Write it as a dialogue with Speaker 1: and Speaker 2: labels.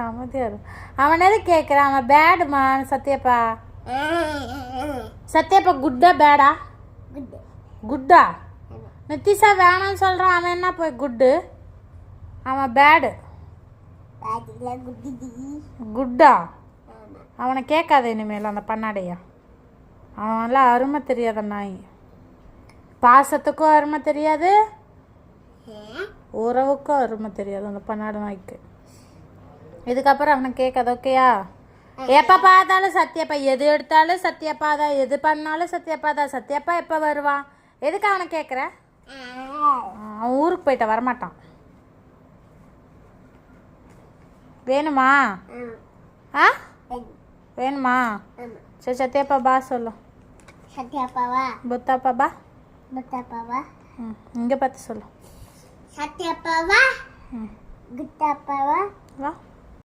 Speaker 1: அமைதியாரு. அவன் எது கேட்குறான்? அவன் பேடுமா சத்யப்பா? சத்யப்பா குட்டா பேடா? குட்டா. நித்திஷா வேணாம்னு சொல்கிறான். அவன் என்ன போய் குட்டு? அவன் பேடு. குட்டா. அவனை கேட்காத இனிமேல் அந்த பண்ணாடையா. அவன்லாம் அருமை தெரியாத நாய். பாசத்துக்கும் அருமை தெரியாது, உறவுக்கும் அருமை தெரியாது அந்த பண்ணாட நாய்க்கு. இதுக்கப்புறம் அவனை கேட்காது. ஓகேயா? எப்போ பார்த்தாலும் சத்யப்பா, எது எடுத்தாலும் சத்யப்பா தான், எது பண்ணாலும் சத்யப்பா தான். சத்யப்பா எப்போ வருவான்? எதுக்கு அவனை கேட்குற? அவன் ஊருக்கு போயிட்ட வரமாட்டான். வேணுமா? ஆ வேணுமா? சரி சத்யப்பா பா சொல்லு.
Speaker 2: சத்யப்பாவா?
Speaker 1: புத்தாப்பா பா.
Speaker 2: புத்தாப்பாவா?
Speaker 1: இங்கே பார்த்து சொல்லு.
Speaker 2: சத்யப்பாவா? குத்தாப்பாவா?
Speaker 1: வா.